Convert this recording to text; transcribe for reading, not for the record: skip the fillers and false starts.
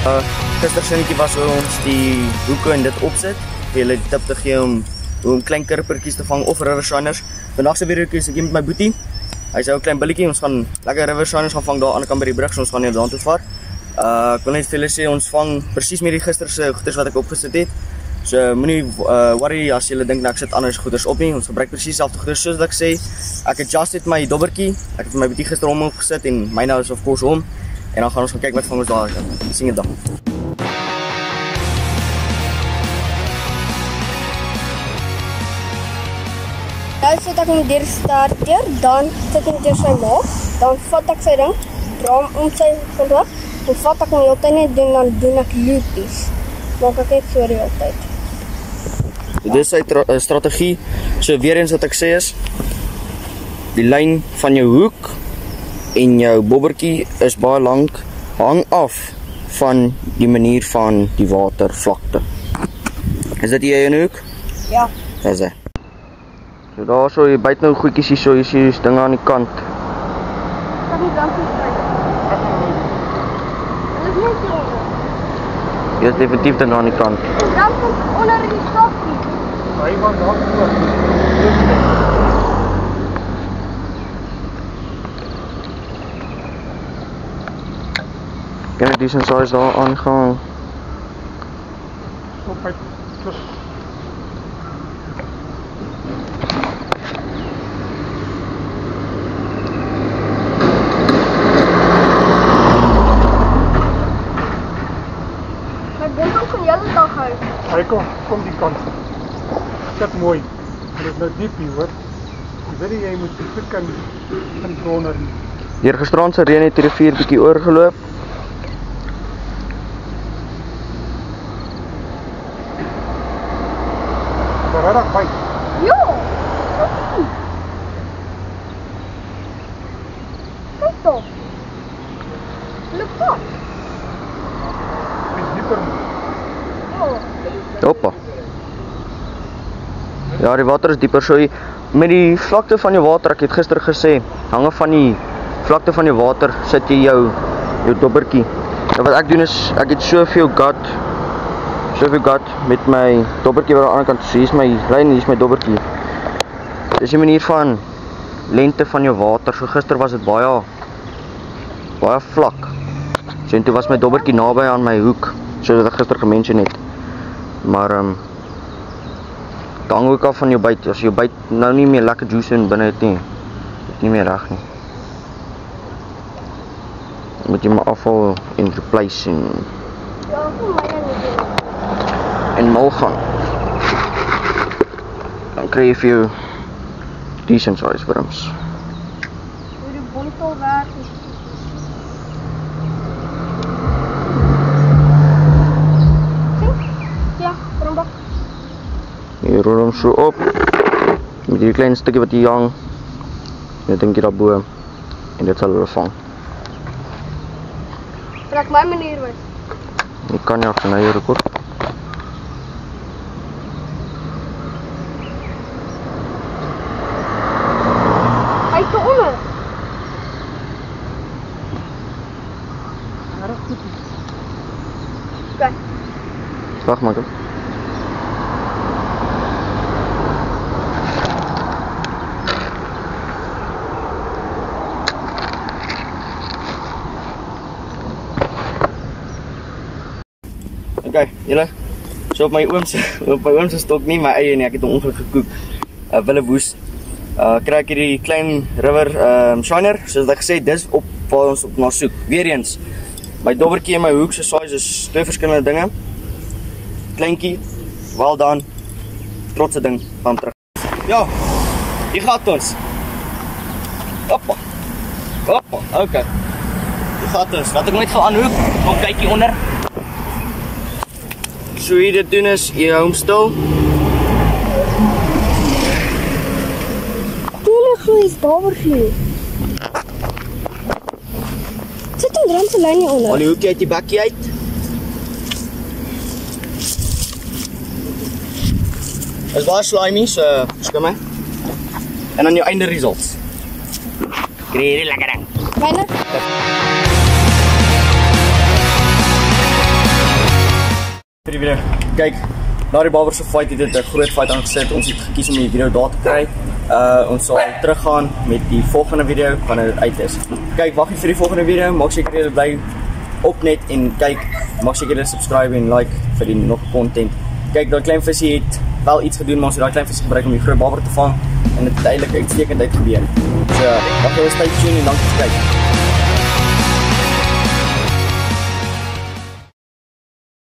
Gister sinnetjie was hoe ons die hoeke en dit opsit, vir julle die tip te gee om klein kurpertjies te vang of river shiners. Vandag se video is ek hier met my boetie. Hy's ou klein billetjie, ons gaan lekker river shiners gaan vang daar aan die kant by die brug, so ons gaan hier daartoe vaar. Ek wil net vir julle sê ons vang presies met die gister se goeders wat ek opgesit het. So moenie worry as julle dink ek sit anders goeders op nie. Ons gebruik presies dieselfde goeders soos wat ek sê. Ek adjust het my dobbertjie. Ek het my boetie gister hom opgesit en my nou is of course hom. En dan gaan ons gaan kyk wat vang ons daar. Sien dit dan. Nou sit ek met die starter, dan sit ek deur sy maag, dan vat ek sy ding, draai om sy rug, en vat ek my altyd net doen, dan doen ek loopies. Maak ek net so die hele tyd. Dit is sy strategie. So weer eens wat ek sê is, die lyn van jou hoek en jou bobbertjie is baie lank, hang af van die manier van die watervlakte. Is dit jy in die hoek? Ja. Dis hy. So daar so, jy byt nou goedjies hier so, jy sien die dinge aan die kant. Ek het nie blankies by. Dit is net so. Jy is definitief dinge aan die kant. En dan komt onder die stokkie. Hy van daar voor. Kan ek decent size daar aangaan? Op hy plus. Hy kom die kant. Sit mooi. Dit is nou diep hier, hoor. Jy weet jy moet die kan in bronder. Deur gisterand se reën het die rivier bietjie oorgeloop. Maar regtig baie. Jo. Kyk tog. Loop op. Dis dieper. Hoppa. Ja, die water is dieper, so met die vlakte van jou water, ek het gister gesê, hange van die vlakte van jou water, sit jy jou dobbertjie. En wat ek doen is, ek het soveel gat met my dobbertjie wat aan die ander kant, so hier is my lyn, hier is my dobbertjie. Dis die manier van lengte van jou water, so gister was dit baie vlak. So en toe was my dobbertjie naby aan my hoek, soos wat ek gister gemention het. Maar het hang ook af van jou byt. As jou byt nou nie meer lekker juice in binne het nie, is nie meer reg nie. Dan moet jy maar afval en replace en mal gaan. Dan kry jy vir jou decent size worms. Hoe die bontel werk is. Jy rol hom so op, met die klein stukkie wat hier hang, en dink jy daarbo, en dit sal hulle vang. Trek my manier wys. Jy kan nie agter na jou rekord. Hy is te onder. Regtig goed. Kijk. Wag maar. Okay, julle. So op my oom se stok nie my eie nie, ek het hom ongeluk gekook. Willewoes. Kry ek hierdie klein river shiner, soos ek gesê, dis op waar ons op na soek. Weereens, my dobbertjie en my hoek se size is twee verskillende dinge. Kleintjie, well done. Trotse ding, gaan terug. Ja, hier gaat ons. Hoppa. Hoppa, okay. Hier gaat ons. Laat ek net gou aanhoek, kom kyk hier onder. So jy dit doen is, jy hou hom stil. Tuurlijk is dobbertjie. Sit een drumse lijn hier onder. Al die hoekie uit die bakkie uit. Is baie slimy, so skim my. En dan jou einde results. Kry hierdie lekker ding. Bijna. Vir die video. Kyk, na die Barber se fight het dit 'n groot fight aangesit. Ons het gekies om die video daar te kry. Ons sal teruggaan met die volgende video wanneer dit uit is. Kyk, wag net vir die volgende video. Maak seker jy bly op net en kyk. Maak seker jy subscribe en like vir die nog content. Kyk, daai klein visie het wel iets gedoen, maar ons het daai klein visie gebruik om die groot barber te vang en dit het eintlik uitstekend uitgebeur. So, wag jy stay tuned en dankie vir kyk.